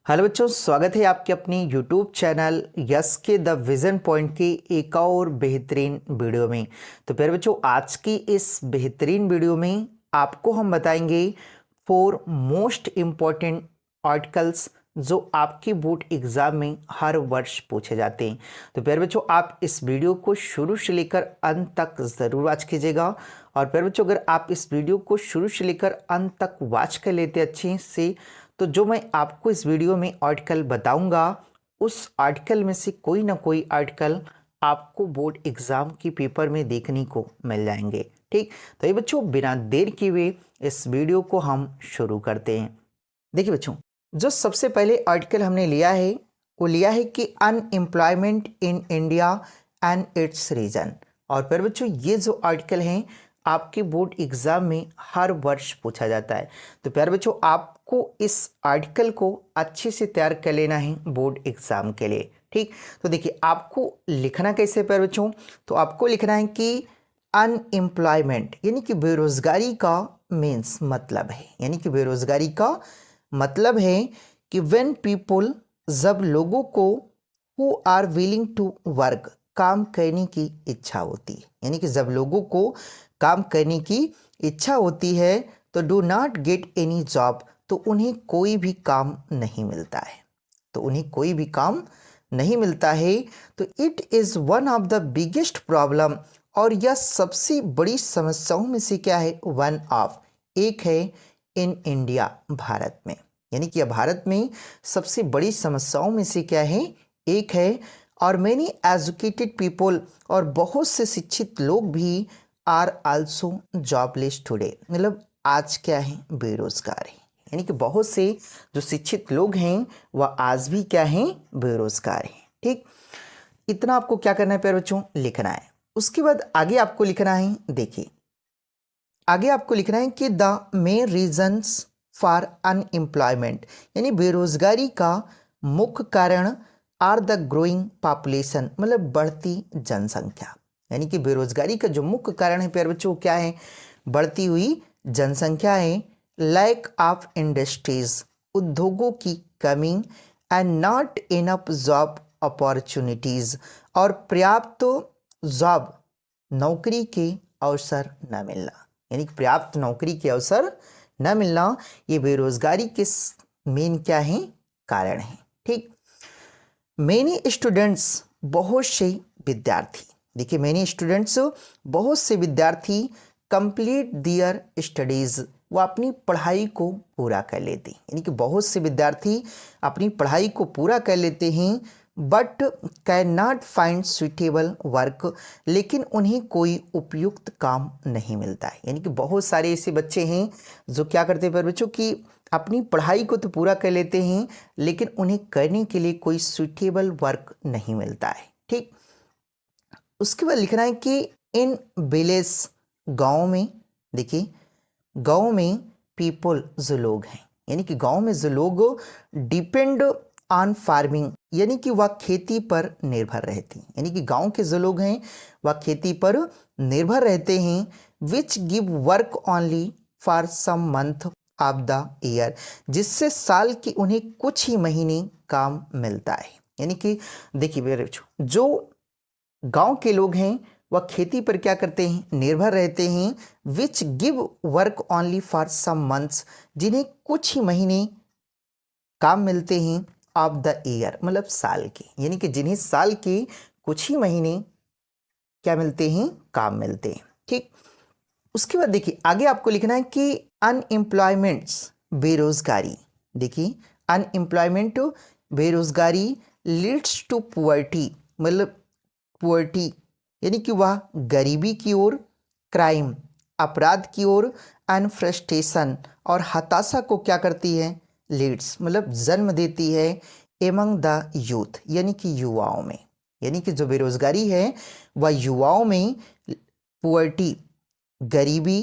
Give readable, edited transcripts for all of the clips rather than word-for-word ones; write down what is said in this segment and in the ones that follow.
Hello बच्चों, स्वागत है आपके अपनी यूट्यूब चैनल यस के द विजन पॉइंट की एक और बेहतरीन वीडियो में। तो प्यारे बच्चों, आज की इस बेहतरीन वीडियो में आपको हम बताएंगे 4 मोस्ट इम्पॉर्टेंट आर्टिकल्स जो आपके बोर्ड एग्जाम में हर वर्ष पूछे जाते हैं। तो प्यारे बच्चों, आप इस वीडियो को शुरू से लेकर अंत तक ज़रूर वॉच कीजिएगा। और प्यारे बच्चों, अगर आप इस वीडियो को शुरू से लेकर अंत तक वॉच कर लेते अच्छे से, तो जो मैं आपको इस वीडियो में आर्टिकल बताऊंगा उस आर्टिकल में से कोई ना कोई आर्टिकल आपको बोर्ड एग्जाम के पेपर में देखने को मिल जाएंगे। ठीक, तो ये बच्चों बिना देर किए हुए इस वीडियो को हम शुरू करते हैं। देखिए बच्चों, जो सबसे पहले आर्टिकल हमने लिया है वो लिया है कि unemployment in India and it's reason. और फिर बच्चों, ये जो आर्टिकल हैं आपके बोर्ड एग्जाम में हर वर्ष पूछा जाता है। तो प्यारे बच्चों, आपको इस आर्टिकल को अच्छे से तैयार कर लेना है बोर्ड एग्जाम के लिए। ठीक, तो देखिए आपको लिखना कैसे है प्यारे बच्चों, तो आपको लिखना है कि अनएम्प्लॉयमेंट यानी कि बेरोजगारी का मीन्स मतलब है, यानी कि बेरोजगारी का मतलब है कि व्हेन पीपल, जब लोगों को, who are willing to work, काम करने की इच्छा होती है, यानी कि जब लोगों को काम करने की इच्छा होती है तो do not get any job, तो उन्हें कोई भी काम नहीं मिलता है, तो उन्हें कोई भी काम नहीं मिलता है। तो it is one of the biggest problem, और यह सबसे बड़ी समस्याओं में से क्या है, वन ऑफ, एक है, इन इंडिया, भारत में, यानी कि भारत में सबसे बड़ी समस्याओं में से क्या है, एक है। और मैनी एजुकेटेड पीपल, और बहुत से शिक्षित लोग भी, आर आल्सो जॉबलेस टुडे, मतलब आज क्या है, बेरोजगार है, यानी कि बहुत से जो शिक्षित लोग हैं वह आज भी क्या हैं, बेरोजगार हैं। ठीक, इतना आपको क्या करना है प्यारे बच्चों, लिखना है। उसके बाद आगे आपको लिखना है, देखिए आगे आपको लिखना है कि the main reasons for unemployment, यानी बेरोजगारी का मुख्य कारण, आर द ग्रोइंग पॉपुलेशन, मतलब बढ़ती जनसंख्या, यानी कि बेरोजगारी का जो मुख्य कारण है प्यारे बच्चों क्या है, बढ़ती हुई जनसंख्या है। लैक ऑफ इंडस्ट्रीज, उद्योगों की कमी, and not enough job opportunities, और पर्याप्त जॉब, नौकरी के अवसर न मिलना, यानी कि पर्याप्त नौकरी के अवसर न मिलना, ये बेरोजगारी के मेन क्या है, कारण है। ठीक, मेनी स्टूडेंट्स, बहुत से विद्यार्थी, देखिए मेनी स्टूडेंट्स, बहुत से विद्यार्थी, कंप्लीट दियर स्टडीज, वो अपनी पढ़ाई को पूरा कर लेते हैं, यानी कि बहुत से विद्यार्थी अपनी पढ़ाई को पूरा कर लेते हैं, but can not find suitable work, लेकिन उन्हें कोई उपयुक्त काम नहीं मिलता है, यानी कि बहुत सारे ऐसे बच्चे हैं जो क्या करते हैं पर बच्चों की अपनी पढ़ाई को तो पूरा कर लेते हैं लेकिन उन्हें करने के लिए कोई सुइटेबल वर्क नहीं मिलता है। ठीक, उसके बाद लिखना है कि इन विलेज, गाँव में, देखिए गाँव में, पीपल, जो लोग हैं, यानी कि गाँव में जो लोग, डिपेंड ऑन फार्मिंग, यानी कि वह खेती पर निर्भर रहती हैं, यानी कि गांव के जो लोग हैं वह खेती पर निर्भर रहते हैं। Which give work only for some month of the year, जिससे साल के उन्हें कुछ ही महीने काम मिलता है, यानी कि देखिए मेरे जो गांव के लोग हैं वह खेती पर क्या करते हैं, निर्भर रहते हैं। Which give work only for some months, जिन्हें कुछ ही महीने काम मिलते हैं, ऑफ द ईयर, मतलब साल के, यानी कि जिन्हें साल के कुछ ही महीने क्या मिलते हैं, काम मिलते हैं। ठीक, उसके बाद देखिए आगे आपको लिखना है कि अनएम्प्लॉयमेंट्स, बेरोजगारी, देखिए अनएम्प्लॉयमेंट, बेरोजगारी, लीड्स टू पुअर्टी, मतलब पुअर्टी यानी कि वह गरीबी की ओर, क्राइम, अपराध की ओर, एंड फ्रस्ट्रेशन, और हताशा को क्या करती है, लीड्स, मतलब जन्म देती है, एमंग द यूथ, यानी कि युवाओं में, यानी कि जो बेरोजगारी है वह युवाओं में पुअर्टी, गरीबी,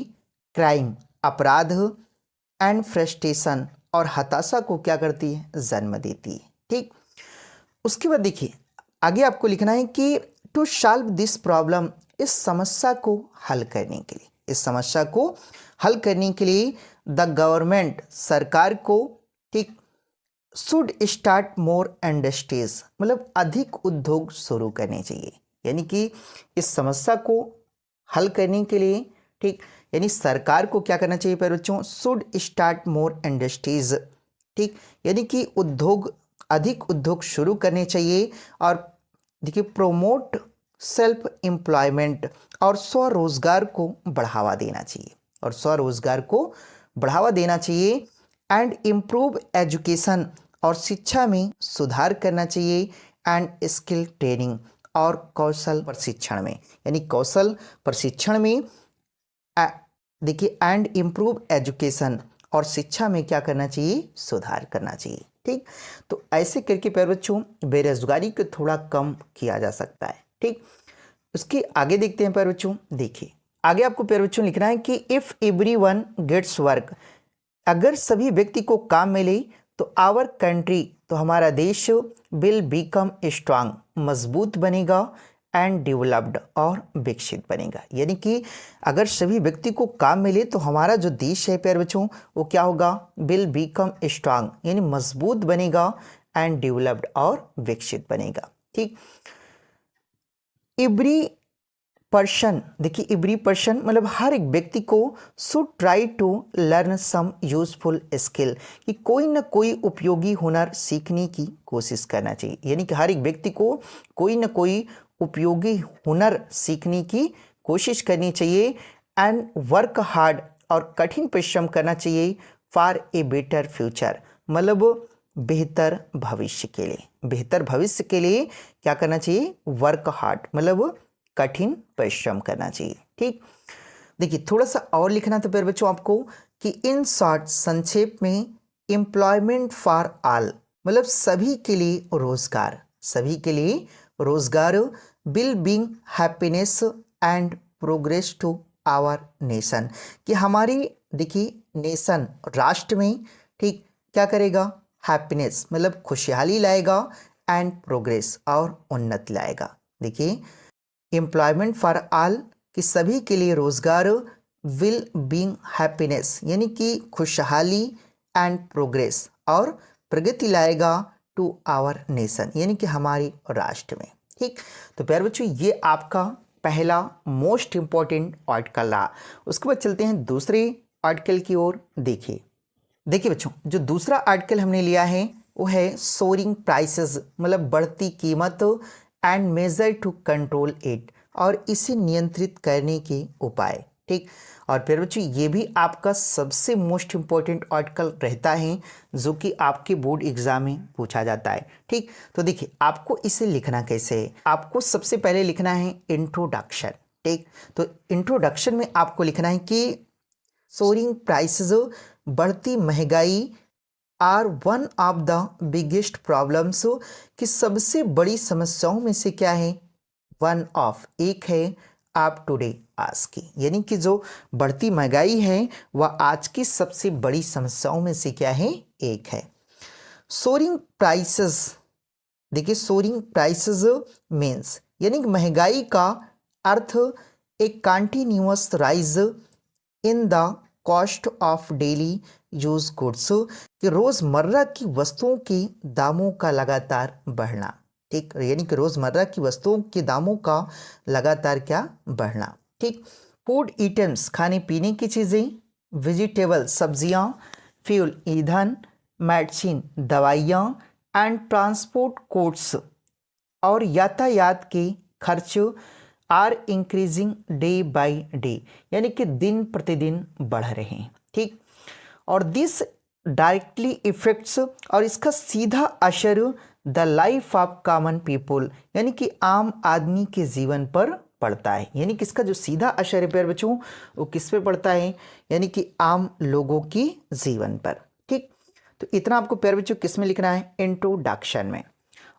क्राइम, अपराध, एंड फ्रस्ट्रेशन, और हताशा को क्या करती है, जन्म देती है। ठीक, उसके बाद देखिए आगे आपको लिखना है कि टू सॉल्व दिस प्रॉब्लम, इस समस्या को हल करने के लिए, इस समस्या को हल करने के लिए द गवर्नमेंट, सरकार को, ठीक, शुड स्टार्ट मोर इंडस्ट्रीज, मतलब अधिक उद्योग शुरू करने चाहिए। यानी कि इस समस्या को हल करने के लिए, ठीक, यानी सरकार को क्या करना चाहिए प्यारे बच्चों, शुड स्टार्ट मोर इंडस्ट्रीज, ठीक, यानी कि अधिक उद्योग शुरू करने चाहिए। और देखिए प्रोमोट सेल्फ एम्प्लॉयमेंट, और स्वरोजगार को बढ़ावा देना चाहिए, और स्वरोजगार को बढ़ावा देना चाहिए। एंड इम्प्रूव एजुकेशन, और शिक्षा में सुधार करना चाहिए। एंड स्किल ट्रेनिंग, और कौशल प्रशिक्षण में, यानी कौशल प्रशिक्षण में देखिए एंड इम्प्रूव एजुकेशन, और शिक्षा में क्या करना चाहिए, सुधार करना चाहिए। ठीक, तो ऐसे करके प्यारे बच्चों बेरोजगारी को थोड़ा कम किया जा सकता है। ठीक, उसके आगे देखते हैं प्यारे बच्चों। देखिए आगे आपको प्यारे बच्चों लिखना है कि इफ एवरीवन गेट्स वर्क, अगर सभी व्यक्ति को काम मिले तो आवर कंट्री, तो हमारा देश विल बिकम स्ट्रांग, मजबूत बनेगा। एंड डेवलप्ड, और विकसित बनेगा। यानी कि अगर सभी व्यक्ति को काम मिले तो हमारा जो देश है प्यारे बच्चों वो क्या होगा, विल बिकम स्ट्रांग, यानी मजबूत बनेगा। एंड डेवलप्ड, और विकसित बनेगा। ठीक, एवरी पर्सन, देखिए एवरी पर्सन मतलब हर एक व्यक्ति को should try to learn some useful skill, कि कोई ना कोई उपयोगी हुनर सीखने की कोशिश करना चाहिए। यानी कि हर एक व्यक्ति को कोई ना कोई उपयोगी हुनर सीखने की कोशिश करनी चाहिए। एंड वर्क हार्ड, और कठिन परिश्रम करना चाहिए। फॉर ए बेटर फ्यूचर, मतलब बेहतर भविष्य के लिए, बेहतर भविष्य के लिए क्या करना चाहिए, वर्क हार्ड, मतलब कठिन परिश्रम करना चाहिए। ठीक, देखिए थोड़ा सा और लिखना था प्यारे बच्चों आपको कि इन शॉर्ट, संक्षेप में, एम्प्लॉयमेंट फॉर ऑल, मतलब सभी के लिए रोजगार, सभी के लिए रोजगार, well being happiness and progress to our nation, कि हमारी देखिए नेशन, राष्ट्र में, ठीक, क्या करेगा, हैप्पीनेस मतलब खुशहाली लाएगा। एंड प्रोग्रेस, और उन्नति लाएगा। देखिए एम्प्लॉयमेंट फॉर ऑल, कि सभी के लिए रोजगार, विल बिंग हैप्पीनेस यानी कि खुशहाली। एंड प्रोग्रेस, और प्रगति लाएगा। टू आवर नेशन, यानी कि हमारे राष्ट्र में। ठीक, तो प्यारे बच्चों ये आपका पहला मोस्ट इंपॉर्टेंट आर्टिकल रहा। उसके बाद चलते हैं दूसरे आर्टिकल की ओर। देखिए बच्चों जो दूसरा आर्टिकल हमने लिया है वो है सोरिंग प्राइसेस, मतलब बढ़ती कीमत। And measure to control it, और इसे नियंत्रित करने के उपाय। ठीक, और फिर बच्चों ये भी आपका सबसे मोस्ट इंपॉर्टेंट आर्टिकल रहता है जो कि आपके बोर्ड एग्जाम में पूछा जाता है। ठीक, तो देखिए आपको इसे लिखना कैसे है, आपको सबसे पहले लिखना है इंट्रोडक्शन। ठीक, तो इंट्रोडक्शन में आपको लिखना है कि सोरिंग प्राइसेस, बढ़ती महंगाई, are one of the biggest problems, कि सबसे बड़ी समस्याओं में से क्या है, वन ऑफ एक है, आप टुडे आज की, यानी कि जो बढ़ती महंगाई है वह आज की सबसे बड़ी समस्याओं में से क्या है, एक है। सोरिंग प्राइसेस, देखिए सोरिंग प्राइसेस मीन्स यानी कि महंगाई का अर्थ एक continuous rise in the cost of daily use goods, कि रोजमर्रा की वस्तुओं के दामों का लगातार बढ़ना। ठीक, यानी कि रोजमर्रा की वस्तुओं के दामों का लगातार क्या, बढ़ना। ठीक, फूड आइटम्स, खाने पीने की चीजें, वेजिटेबल सब्जियां, फ्यूल ईंधन, मेडिसिन दवाइयां, एंड ट्रांसपोर्ट कोट्स, और यातायात के खर्च are increasing day by day, यानी कि दिन प्रतिदिन बढ़ रहे हैं। ठीक, और दिस डायरेक्टली इफेक्ट्स, और इसका सीधा असर the life of common people, यानी कि आम आदमी के जीवन पर पड़ता है। यानी कि इसका जो सीधा असर है प्यारे बच्चों वो किस पे पड़ता है, यानी कि आम लोगों की जीवन पर। ठीक, तो इतना आपको प्यारे बच्चों किस में लिखना है, इंट्रोडक्शन में।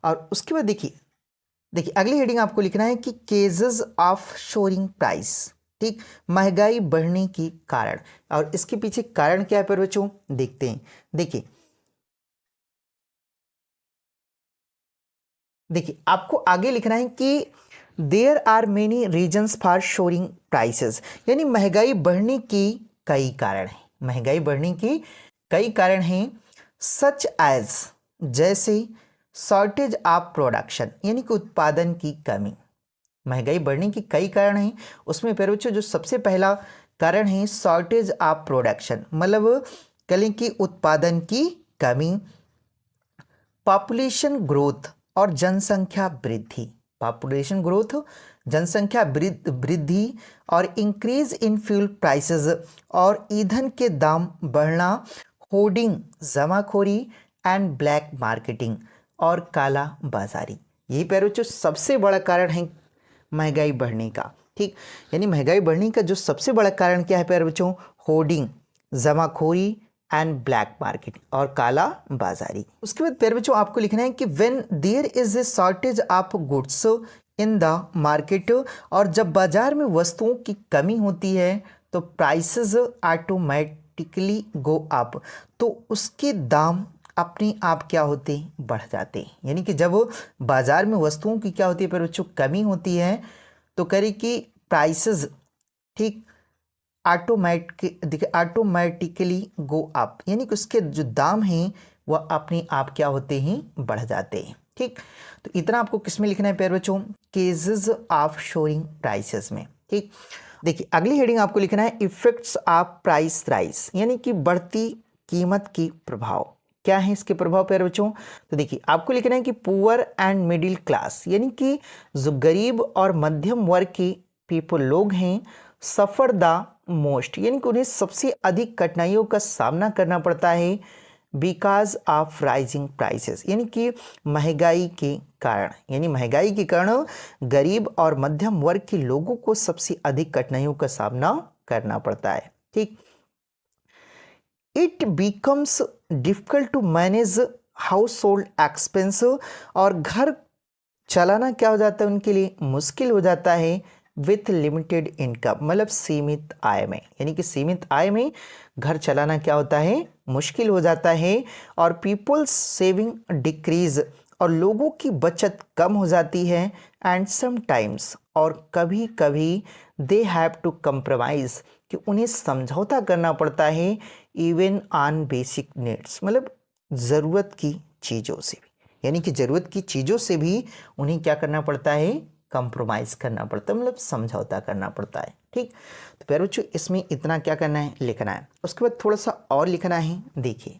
और उसके बाद देखिए अगली हेडिंग आपको लिखना है कि केजेस ऑफ सोरिंग प्राइस। ठीक, महंगाई बढ़ने की कारण, और इसके पीछे कारण क्या है प्यारे बच्चों, देखते हैं। देखिए आपको आगे लिखना है कि there are many reasons for soaring prices, यानी महंगाई बढ़ने की कई कारण हैं, महंगाई बढ़ने की कई कारण हैं। सच एज, जैसे शॉर्टेज ऑफ प्रोडक्शन यानी कि उत्पादन की कमी। महंगाई बढ़ने की कई कारण हैं, उसमें प्यारे बच्चों जो सबसे पहला कारण है शॉर्टेज ऑफ प्रोडक्शन, मतलब कहें कि उत्पादन की कमी। पॉपुलेशन ग्रोथ और जनसंख्या वृद्धि, पॉपुलेशन ग्रोथ, जनसंख्या वृद्धि और इंक्रीज इन फ्यूल प्राइसेस और ईंधन के दाम बढ़ना, होर्डिंग, जमाखोरी एंड ब्लैक मार्केटिंग और काला बाजारी। यही प्यारे बच्चों सबसे बड़ा कारण है महंगाई बढ़ने का। ठीक, यानी महंगाई बढ़ने का जो सबसे बड़ा कारण क्या है प्यारे बच्चों? होर्डिंग, जमाखोरी एंड ब्लैक मार्केट और काला बाजारी। उसके बाद प्यारे बच्चों आपको लिखना है कि when there is a shortage of goods in the market, और जब बाजार में वस्तुओं की कमी होती है तो प्राइसेस ऑटोमेटिकली गो अप, तो उसके दाम अपने आप क्या होते हैं? बढ़ जाते हैं। यानी कि जब बाजार में वस्तुओं की क्या होती है प्यारे बच्चों? कमी होती है, तो करें कि प्राइसेस, ठीक, ऑटोमेटिकली गो अप, यानी कि उसके जो दाम हैं वह अपने आप क्या होते हैं? बढ़ जाते हैं। ठीक, तो इतना आपको किस में लिखना है प्यारे बच्चों? केसेस ऑफ शोरिंग प्राइसेस में। ठीक, देखिए अगली हेडिंग आपको लिखना है इफेक्ट्स ऑफ प्राइस राइज, यानी कि बढ़ती कीमत की प्रभाव। क्या है इसके प्रभाव प्यारे बच्चों? तो देखिए आपको लिखना है कि पुअर एंड मिडिल क्लास, यानी कि जो गरीब और मध्यम वर्ग के पीपल लोग हैं, सफर द मोस्ट, यानी कि उन्हें सबसे अधिक कठिनाइयों का सामना करना पड़ता है बिकॉज ऑफ राइजिंग प्राइसेस, यानी कि महंगाई के कारण। यानी महंगाई के कारण गरीब और मध्यम वर्ग के लोगों को सबसे अधिक कठिनाइयों का सामना करना पड़ता है। ठीक, it becomes difficult to manage household expense, और घर चलाना क्या हो जाता है उनके लिए? मुश्किल हो जाता है विथ लिमिटेड इनकम, मतलब सीमित आय में। यानी कि सीमित आय में घर चलाना क्या होता है? मुश्किल हो जाता है। और पीपल्स सेविंग डिक्रीज, और लोगों की बचत कम हो जाती है। एंड समटाइम्स, और कभी कभी दे हैव टू कंप्रोमाइज, कि उन्हें समझौता करना पड़ता है इवन ऑन बेसिक नीड्स, मतलब ज़रूरत की चीज़ों से भी। यानी कि ज़रूरत की चीज़ों से भी उन्हें क्या करना पड़ता है? कंप्रोमाइज़ करना पड़ता है, मतलब समझौता करना पड़ता है। ठीक, तो प्यारे बच्चों इसमें इतना क्या करना है? लिखना है। उसके बाद थोड़ा सा और लिखना है। देखिए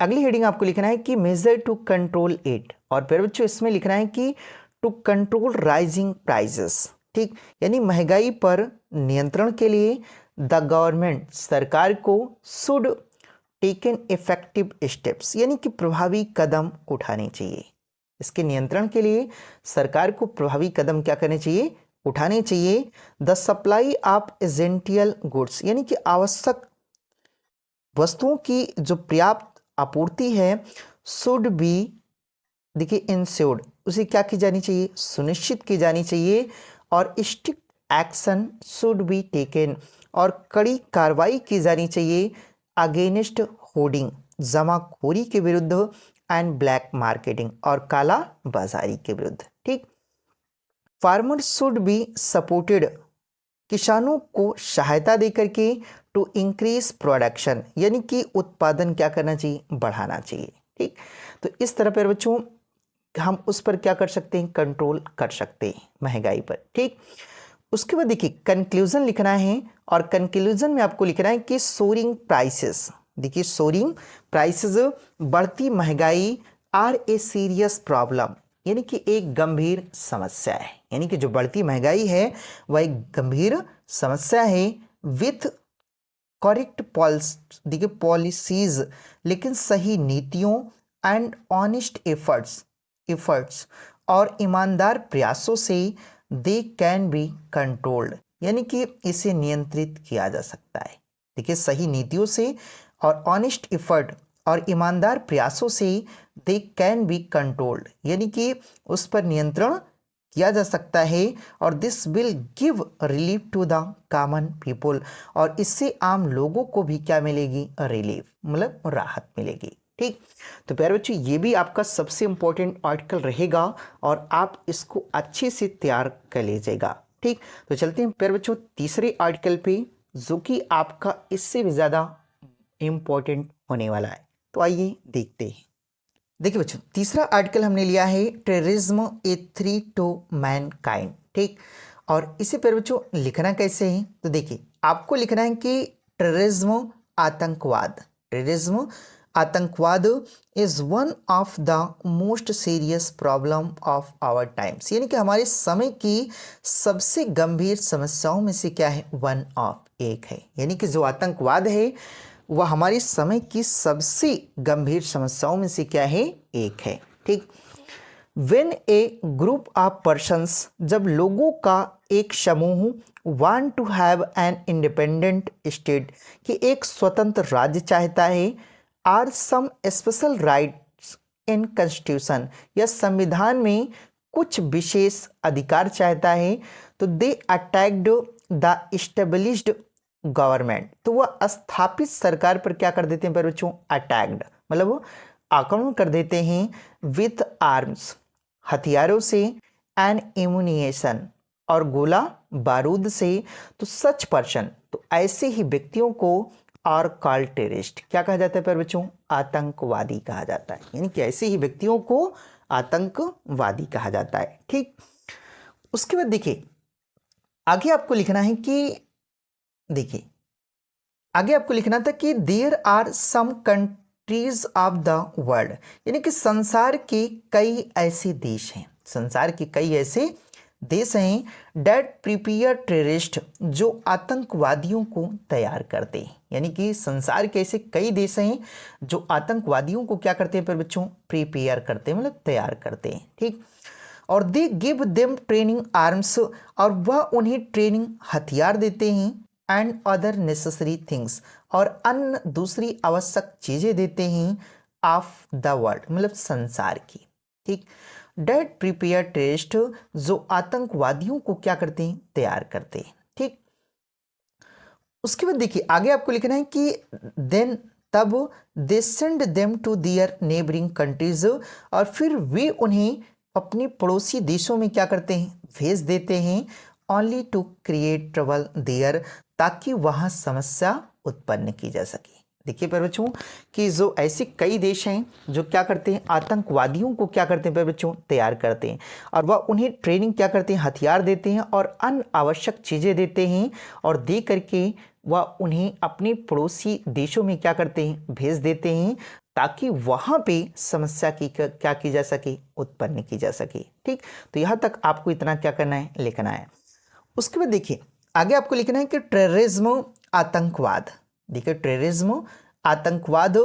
अगली हेडिंग आपको लिखना है कि मेजर टू कंट्रोल इट, और प्यारे बच्चों इसमें लिखना है कि टू कंट्रोल राइजिंग प्राइसेस। ठीक, यानी महंगाई पर नियंत्रण के लिए द गवर्नमेंट, सरकार को, शुड टेकन इफेक्टिव स्टेप्स, यानी कि प्रभावी कदम उठाने चाहिए। इसके नियंत्रण के लिए सरकार को प्रभावी कदम क्या करने चाहिए? उठाने चाहिए। The supply of essential goods, यानी कि आवश्यक वस्तुओं की जो पर्याप्त आपूर्ति है, शुड बी, देखिए इंश्योर्ड, उसे क्या की जानी चाहिए? सुनिश्चित की जानी चाहिए। और strict action should be taken, और कड़ी कार्रवाई की जानी चाहिए अगेंस्ट होर्डिंग, जमाखोरी के विरुद्ध, एंड ब्लैक मार्केटिंग, और काला बाजारी के विरुद्ध। ठीक, फार्मर शुड बी सपोर्टेड, किसानों को सहायता देकर के टू इंक्रीज प्रोडक्शन, यानी कि उत्पादन क्या करना चाहिए? बढ़ाना चाहिए। ठीक, तो इस तरह पर बच्चों हम उस पर क्या कर सकते हैं? कंट्रोल कर सकते हैं महंगाई पर। ठीक, उसके बाद देखिए कंक्लूजन लिखना है, और कंक्लूजन में आपको लिखना है कि सोरिंग प्राइसेस, देखिए सोरिंग प्राइसेस, बढ़ती महंगाई, आर ए सीरियस प्रॉब्लम, यानी कि एक गंभीर समस्या है। यानी कि जो बढ़ती महंगाई है वह एक गंभीर समस्या है। विथ करेक्ट देखिए पॉलिसीज, लेकिन सही नीतियों, एंड ऑनेस्ट एफर्ट्स और ईमानदार प्रयासों से दे कैन बी कंट्रोल्ड, यानी कि इसे नियंत्रित किया जा सकता है। देखिए सही नीतियों से और ऑनेस्ट एफर्ट और ईमानदार प्रयासों से दे कैन बी कंट्रोल्ड, यानी कि उस पर नियंत्रण किया जा सकता है। और this will give relief to the common people, और इससे आम लोगों को भी क्या मिलेगी? रिलीफ, मतलब राहत मिलेगी। ठीक, तो प्यारे बच्चों ये भी आपका सबसे इंपॉर्टेंट आर्टिकल रहेगा, और आप इसको अच्छे से तैयार कर लीजिएगा। ठीक, तो चलते हैं प्यारे बच्चों तीसरे आर्टिकल पे, जो कि आपका इससे भी ज़्यादा इम्पोर्टेंट होने वाला है। तो आइए देखते हैं। देखिए बच्चों, तीसरा आर्टिकल हमने लिया है terrorism a threat to mankind. ठीक, और इसे पर बच्चों लिखना कैसे है, तो देखिए आपको लिखना है कि टेररिज्म आतंकवाद, टेररिज्म आतंकवाद is one of the most serious problem of our times, यानी कि हमारे समय की सबसे गंभीर समस्याओं में से क्या है, वन ऑफ, एक है। यानी कि जो आतंकवाद है वह हमारे समय की सबसे गंभीर समस्याओं में से क्या है, एक है। ठीक, when a group of persons, जब लोगों का एक समूह want to have an independent state, कि एक स्वतंत्र राज्य चाहता है, are some special rights in constitution, या संविधान में कुछ विशेष अधिकार चाहता है, तो they attacked the established government, तो वह स्थापित सरकार पर क्या कर देते हैं पर बच्चों, अटैक्ड, मतलब वो आक्रमण कर देते हैं, विथ आर्म्स, हथियारों से, एंड एमुनिएशन, और गोला बारूद से, तो सच पर्सन, तो ऐसे ही व्यक्तियों को, और कॉल्ड टेररिस्ट, क्या कहा जाता है पर बच्चों, आतंकवादी कहा जाता है। यानी कि ऐसे ही व्यक्तियों को आतंकवादी कहा जाता है। ठीक, उसके बाद देखिए आगे आपको लिखना है कि, देखिए आगे आपको लिखना था कि there are some countries of the world, यानी कि संसार के कई ऐसे देश हैं, संसार के कई ऐसे देश हैं डेट प्रिपेयर टेररिस्ट, जो आतंकवादियों को तैयार करते हैं। यानी कि संसार के ऐसे कई देश हैं जो आतंकवादियों को क्या करते हैं पर बच्चों, प्रिपेयर करते हैं, मतलब तैयार करते हैं। ठीक, और they give them training arms, और वह उन्हें ट्रेनिंग हथियार देते हैं, एंड अदर नेसेसरी थिंग्स, और अन्य दूसरी आवश्यक चीजें देते हैं, ऑफ द वर्ल्ड, मतलब संसार की। ठीक, डेट प्रिपेयर टेररिस्ट, जो आतंकवादियों को क्या करते हैं, तैयार करते हैं। ठीक, उसके बाद देखिए आगे आपको लिखना है कि देन, तब they send them to their neighbouring countries, और फिर वे उन्हें अपने पड़ोसी देशों में क्या करते हैं, भेज देते हैं, only to create trouble there, ताकि वहां समस्या उत्पन्न की जा सके। देखिए पर बच्चों कि जो ऐसे कई देश हैं जो क्या करते हैं, आतंकवादियों को क्या करते हैं पर बच्चों, तैयार करते हैं, और वह उन्हें ट्रेनिंग क्या करते हैं, हथियार देते हैं, और अन्य आवश्यक चीज़ें देते हैं, और दे करके वह उन्हें अपने पड़ोसी देशों में क्या करते हैं, भेज देते हैं, ताकि वहाँ पे समस्या की क्या की जा सके, उत्पन्न की जा सके। ठीक, तो यहाँ तक आपको इतना क्या करना है, लिखना है। उसके बाद देखिए आगे आपको लिखना है कि टेररिज्म आतंकवाद, देखिए टेररिज्म आतंकवाद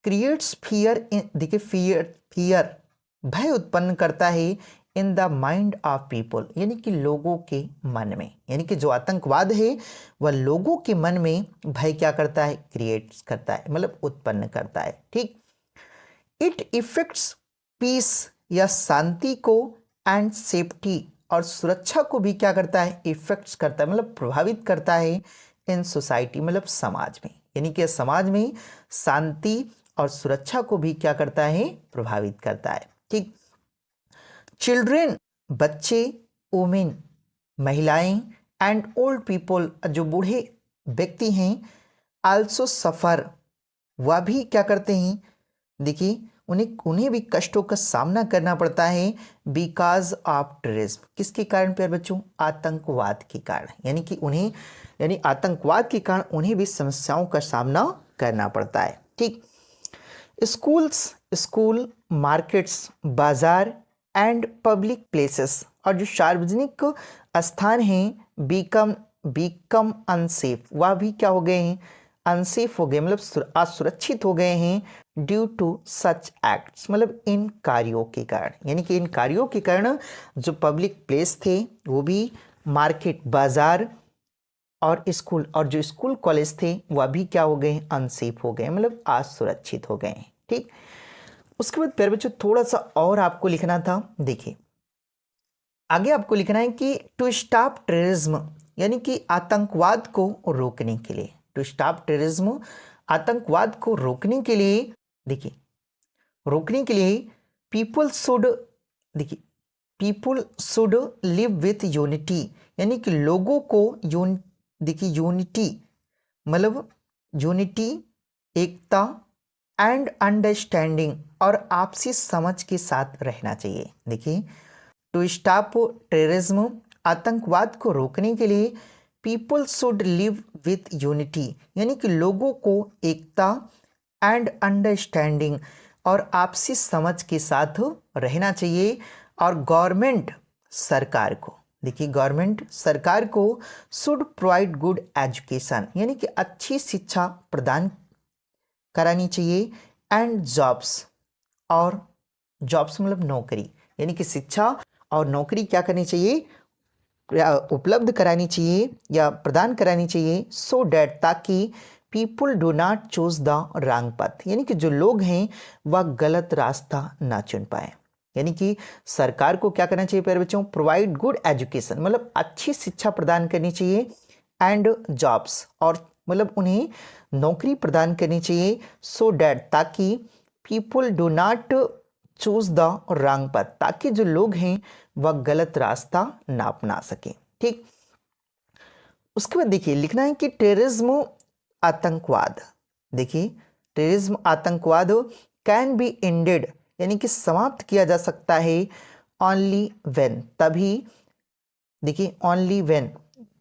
क्रिएट्स फियर, देखिए फियर भय उत्पन्न करता है, in the mind of people, यानी कि लोगों के मन में, यानी कि जो आतंकवाद है वह लोगों के मन में भय क्या करता है, क्रिएट करता है, मतलब उत्पन्न करता है। ठीक, इट इफेक्ट्स पीस, या शांति को, एंड सेफ्टी, और सुरक्षा को भी क्या करता है, इफेक्ट्स करता है, मतलब प्रभावित करता है, इन सोसाइटी, मतलब समाज में, यानी कि समाज में शांति और सुरक्षा को भी क्या करता है, प्रभावित करता है। ठीक, चिल्ड्रेन, बच्चे, वुमेन, महिलाएं, एंड ओल्ड पीपल, जो बूढ़े व्यक्ति हैं, आल्सो सफ़र, वह भी क्या करते हैं, देखिए उन्हें भी कष्टों का सामना करना पड़ता है, बिकॉज ऑफ टेररिज्म, किसके कारण प्यारे बच्चों, आतंकवाद के कारण, यानी कि उन्हें, यानी आतंकवाद के कारण उन्हें भी समस्याओं का सामना करना पड़ता है। ठीक, स्कूल, मार्केट्स, बाजार, एंड पब्लिक प्लेसेस, और जो सार्वजनिक स्थान हैं, बिकम अनसेफ, वह भी क्या हो गए हैं, अनसेफ हो गए, मतलब असुरक्षित हो गए हैं, ड्यू टू सच एक्ट्स, मतलब इन कार्यों के कारण, यानी कि इन कार्यों के कारण जो पब्लिक प्लेस थे, वो भी मार्केट, बाजार, और स्कूल, और जो स्कूल कॉलेज थे वह भी क्या हो गए हैं, अनसेफ हो गए, मतलब असुरक्षित हो गए हैं। ठीक, उसके बाद प्यारे बच्चों थोड़ा सा और आपको लिखना था, देखिए आगे आपको लिखना है कि टू स्टॉप टेररिज्म, यानी कि आतंकवाद को रोकने के लिए, टू स्टॉप टेररिज्म, आतंकवाद को रोकने के लिए, देखिए रोकने के लिए पीपल शुड, देखिए people should live with unity, यानी कि लोगों को देखिए यूनिटी, मतलब यूनिटी, एकता, एंड अंडरस्टैंडिंग और आपसी समझ के साथ रहना चाहिए। देखिए, टू स्टॉप टेररिज्म, आतंकवाद को रोकने के लिए people should live with unity, यानी कि लोगों को एकता एंड अंडरस्टैंडिंग और आपसी समझ के साथ रहना चाहिए। और गवर्नमेंट सरकार को, देखिए गवर्नमेंट सरकार को शुड प्रोवाइड गुड एजुकेशन, यानी कि अच्छी शिक्षा प्रदान करानी चाहिए। एंड जॉब्स, और जॉब्स मतलब नौकरी, यानी कि शिक्षा और नौकरी क्या करनी चाहिए, उपलब्ध करानी चाहिए या प्रदान करानी चाहिए। सो डैट, ताकि people do not choose the wrong path, यानी कि जो लोग हैं वह गलत रास्ता ना चुन पाए। यानी कि सरकार को क्या करना चाहिए प्यारे बच्चों, प्रोवाइड गुड एजुकेशन, मतलब अच्छी शिक्षा प्रदान करनी चाहिए। एंड जॉब्स, और मतलब उन्हें नौकरी प्रदान करनी चाहिए। सो डैट, ताकि people do not choose the wrong path, ताकि जो लोग हैं वह गलत रास्ता ना अपना सके। ठीक, उसके बाद देखिए लिखना है कि टेररिज्म आतंकवाद, देखिए टेररिज्म आतंकवाद कैन बी एंडेड, यानी कि समाप्त किया जा सकता है ओनली व्हेन, तभी, देखिए ओनली व्हेन,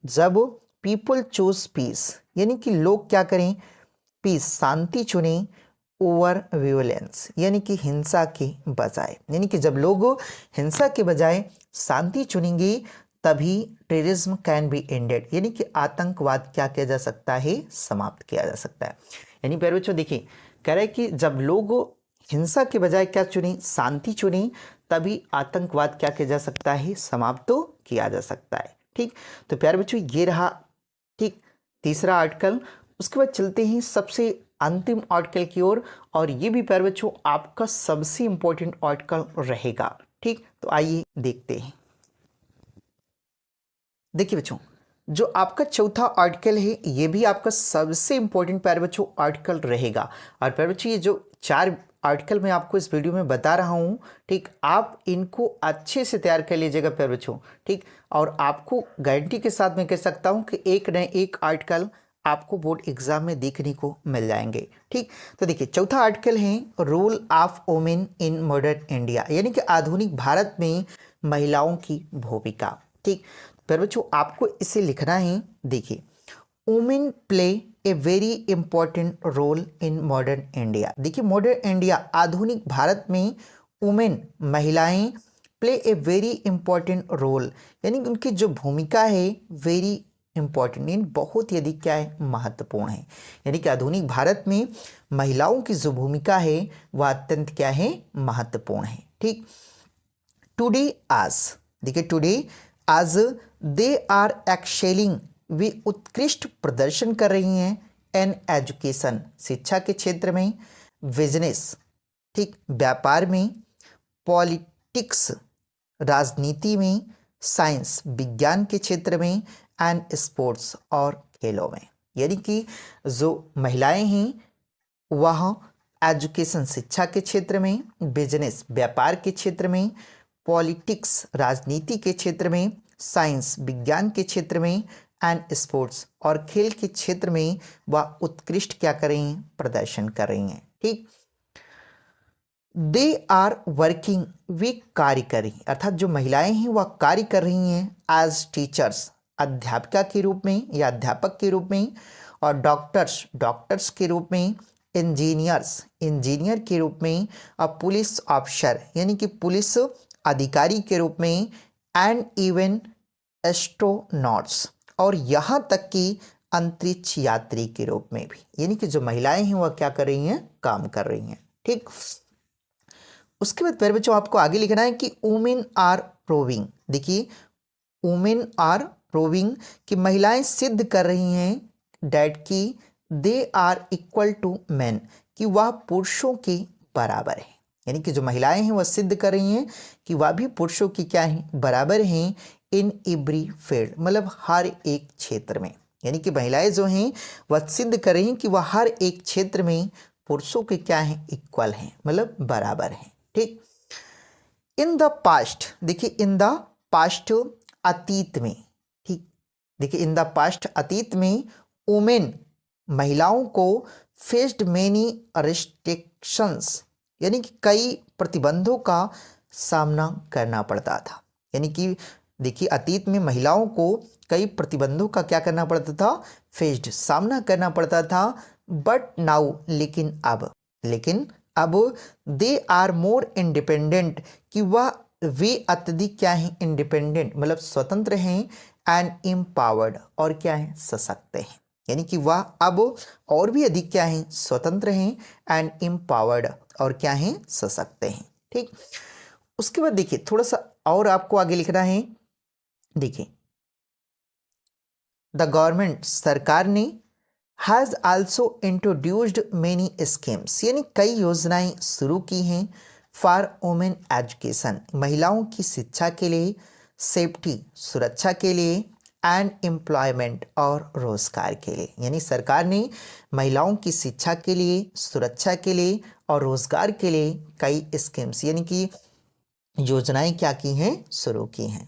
जब पीपल चूज पीस, यानी कि लोग क्या करें, पीस शांति चुनें, ओवर वियोलेंस, यानी कि हिंसा के बजाय, यानी कि जब लोग हिंसा के बजाय शांति चुनेंगे तभी टेररिज्म कैन बी एंडेड, यानी कि आतंकवाद क्या किया जा सकता है, समाप्त किया जा सकता है। यानी प्यारे बच्चों देखिए कह रहे हैं कि जब लोग हिंसा के बजाय क्या चुने, शांति चुने, तभी आतंकवाद क्या किया जा सकता है, समाप्त तो किया जा सकता है। ठीक, तो प्यारे बच्चों ये रहा ठीक तीसरा आर्टिकल। उसके बाद चलते हैं सबसे अंतिम आर्टिकल की ओर, और ये भी प्यारे बच्चों आपका सबसे इंपॉर्टेंट आर्टिकल रहेगा। ठीक, तो आइए देखते हैं। देखिए बच्चों, जो आपका चौथा आर्टिकल है ये भी आपका सबसे इंपॉर्टेंट प्यारे बच्चों आर्टिकल रहेगा। और प्यारे बच्चों ये जो 4 आर्टिकल मैं आपको इस वीडियो में बता रहा हूँ, ठीक, आप इनको अच्छे से तैयार कर लीजिएगा प्यारे बच्चों। ठीक, और आपको गारंटी के साथ मैं कह सकता हूँ कि एक न एक आर्टिकल आपको बोर्ड एग्जाम में देखने को मिल जाएंगे। ठीक, तो देखिए चौथा आर्टिकल है role of women in modern India, यानी कि आधुनिक भारत में महिलाओं की भूमिका। ठीक, पर बच्चों आपको इसे लिखना है। देखिए, women play a very important role in modern India. देखिए मॉडर्न इंडिया, आधुनिक भारत में वुमेन, महिलाएं, play a very important role, यानी उनकी जो भूमिका है वेरी इंपॉर्टेंट, यानी बहुत ही अधिक क्या है, महत्वपूर्ण है। यानी कि आधुनिक भारत में महिलाओं की जो भूमिका है वह अत्यंत क्या है, महत्वपूर्ण है। ठीक, टुडे आज, देखिए टुडे आज दे आर एक्सेलिंग, वे उत्कृष्ट प्रदर्शन कर रही हैं। एन एजुकेशन, शिक्षा के क्षेत्र में, बिजनेस, ठीक, व्यापार में, पॉलिटिक्स, राजनीति में, साइंस, विज्ञान के क्षेत्र में, एंड स्पोर्ट्स, और खेलों में। यानी कि जो महिलाएं हैं वह एजुकेशन, शिक्षा के क्षेत्र में, बिजनेस, व्यापार के क्षेत्र में, पॉलिटिक्स, राजनीति के क्षेत्र में, साइंस, विज्ञान के क्षेत्र में, एंड स्पोर्ट्स, और खेल के क्षेत्र में वह उत्कृष्ट क्या कर रही हैं, प्रदर्शन कर रही हैं। ठीक, दे आर वर्किंग, वे कार्य कर रही, अर्थात जो महिलाएं हैं वह कार्य कर रही हैं एज टीचर्स, अध्यापिका के रूप में या अध्यापक के रूप में, और डॉक्टर्स, डॉक्टर्स के रूप में, इंजीनियर्स, इंजीनियर के रूप में, और पुलिस ऑफिसर, यानी कि पुलिस अधिकारी के रूप में, एंड इवन एस्ट्रोनॉट्स, और यहाँ तक कि अंतरिक्ष यात्री के रूप में भी। यानी कि जो महिलाएं हैं वह क्या कर रही हैं, काम कर रही हैं। ठीक, उसके बाद प्यारे बच्चों आपको आगे लिखना है कि वुमेन आर प्रूविंग। देखिए वुमेन आर प्रूविंग कि महिलाएं सिद्ध कर रही हैं डैट की they are equal to man, कि वह पुरुषों के बराबर है। यानी कि जो महिलाएं हैं वह सिद्ध कर रही हैं कि वह भी पुरुषों की क्या है, बराबर हैं। इन एवरी फील्ड, मतलब हर एक क्षेत्र में। यानी कि महिलाएं जो हैं वह सिद्ध कर रही हैं कि वह हर एक क्षेत्र में पुरुषों के क्या है, इक्वल हैं, मतलब बराबर हैं। ठीक, इन द पास्ट, देखिए इन द पास्ट, अतीत में। ठीक, देखिए इन द पास्ट, अतीत में, वुमेन, महिलाओं को फेस्ड मेनी रिस्ट्रिक्शंस, यानी कि कई प्रतिबंधों का सामना करना पड़ता था। यानी कि देखिए अतीत में महिलाओं को कई प्रतिबंधों का क्या करना पड़ता था, फेस्ड, सामना करना पड़ता था। बट नाउ, लेकिन अब दे आर मोर इंडिपेंडेंट, कि वह वे अत्यधिक क्या हैं, इंडिपेंडेंट मतलब स्वतंत्र हैं, एंड एम्पावर्ड और क्या है, सशक्त हैं। यानी कि वह अब और भी अधिक क्या हैं, स्वतंत्र हैं, एंड एम्पावर्ड और क्या हैं, सशक्त हैं। ठीक, उसके बाद देखिए थोड़ा सा और आपको आगे लिखना है। देखिए द गवर्नमेंट, सरकार ने has also introduced many schemes, यानी कई योजनाएं शुरू की हैं फॉर वुमेन एजुकेशन, महिलाओं की शिक्षा के लिए, सेफ्टी, सुरक्षा के लिए, एंड एम्प्लॉयमेंट और रोजगार के लिए। यानी सरकार ने महिलाओं की शिक्षा के लिए, सुरक्षा के लिए और रोजगार के लिए कई स्कीम्स यानी कि योजनाएं क्या की हैं, शुरू की हैं।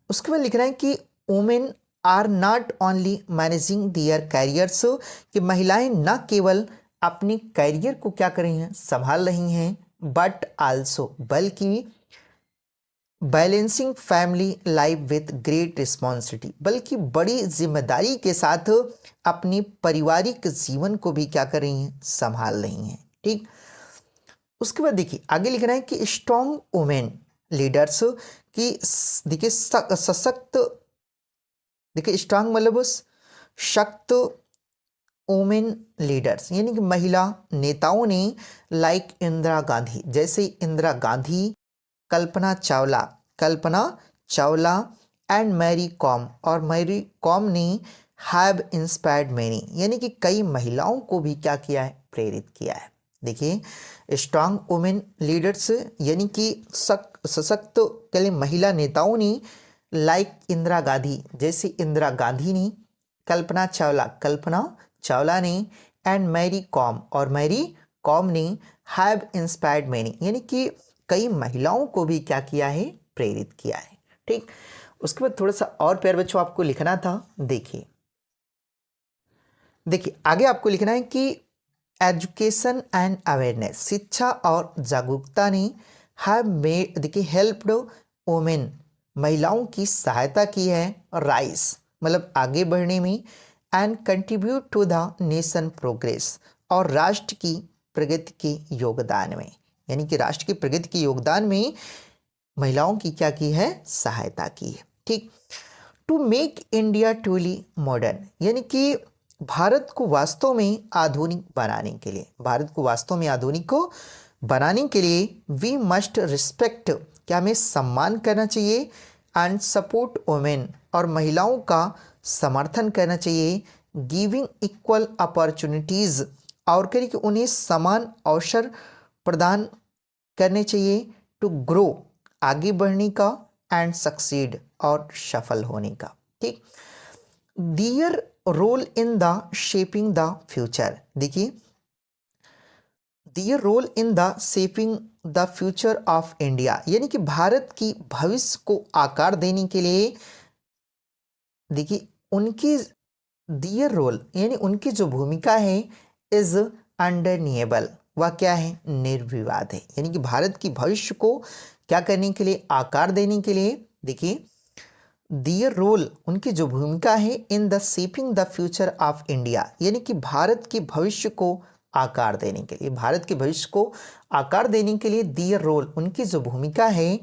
उसके बाद लिख रहे हैं कि women are not only managing their careers, कि महिलाएं न केवल अपने कैरियर को क्या कर रही हैं, संभाल रही हैं, बट आल्सो, बल्कि balancing family life with great responsibility, बल्कि बड़ी जिम्मेदारी के साथ अपनी पारिवारिक जीवन को भी क्या कर रही हैं, संभाल रही हैं। ठीक, उसके बाद देखिए आगे लिख रहे हैं कि स्ट्रॉन्ग वुमेन लीडर्स, की देखिए सशक्त, देखिए स्ट्रांग मतलब शक्त वुमेन लीडर्स, यानी कि महिला नेताओं ने लाइक इंदिरा गांधी, जैसे Indira Gandhi, Kalpana Chawla and Mary com, और मैरी कॉम ने हैव इंस्पायर्ड मैनी, यानी कि कई महिलाओं को भी क्या किया है, प्रेरित किया है। देखिए स्ट्रांग वुमेन लीडर्स यानी कि सशक्त के लिए महिला नेताओं ने, लाइक इंदिरा गांधी, जैसे इंदिरा गांधी ने, कल्पना चावला ने, एंड मैरी कॉम, और मैरी कॉम ने हैव इंस्पायर्ड मैनी, यानी कि कई महिलाओं को भी क्या किया है, प्रेरित किया है। ठीक, उसके बाद थोड़ा सा और प्यार बच्चों आपको लिखना था। देखिए आगे आपको लिखना है कि एजुकेशन एंड अवेयरनेस, शिक्षा और जागरूकता ने हैव मेड, देखिए हेल्प्ड वुमेन, महिलाओं की सहायता की है, राइस मतलब आगे बढ़ने में, and contribute to the nation progress, और राष्ट्र की प्रगति के योगदान में, यानी कि राष्ट्र की प्रगति के योगदान में महिलाओं की क्या की है, सहायता की है। ठीक, to make India truly modern, यानी कि भारत को वास्तव में आधुनिक बनाने के लिए, वी मस्ट रिस्पेक्ट, क्या हमें सम्मान करना चाहिए, एंड सपोर्ट वुमेन, और महिलाओं का समर्थन करना चाहिए, गिविंग इक्वल अपॉर्चुनिटीज़, और करिए कि उन्हें समान अवसर प्रदान करने चाहिए, टू ग्रो, आगे बढ़ने का, एंड सक्सीड, और सफल होने का। ठीक, their role in the shaping the future, देखिए their role in the shaping the future of India, यानी कि भारत की भविष्य को आकार देने के लिए, देखिए उनकी दियर रोल यानी उनकी जो भूमिका है, इज अंडरनिएबल, वह क्या है, निर्विवाद है। यानी कि भारत की भविष्य को क्या करने के लिए, आकार देने के लिए, देखिए दियर रोल, उनकी जो भूमिका है, इन the shaping the future of India, यानी कि भारत के भविष्य को आकार देने के लिए, भारत के भविष्य को आकार देने के लिए दियर रोल, उनकी जो भूमिका है,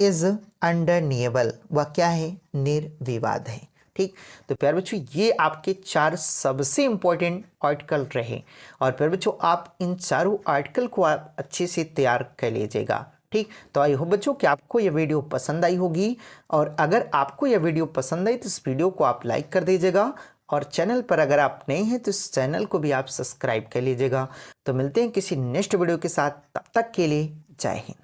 इज अंडरनिएबल, वह क्या है, निर्विवाद है। ठीक, तो प्यारे बच्चों ये आपके 4 सबसे इंपॉर्टेंट आर्टिकल रहे, और प्यारे बच्चों आप इन चारों आर्टिकल को आप अच्छे से तैयार कर लीजिएगा। ठीक, तो आई होप बच्चों कि आपको यह वीडियो पसंद आई होगी, और अगर आपको यह वीडियो पसंद आई तो इस वीडियो को आप लाइक कर दीजिएगा, और चैनल पर अगर आप नए हैं तो इस चैनल को भी आप सब्सक्राइब कर लीजिएगा। तो मिलते हैं किसी नेक्स्ट वीडियो के साथ, तब तक के लिए जय हिंद।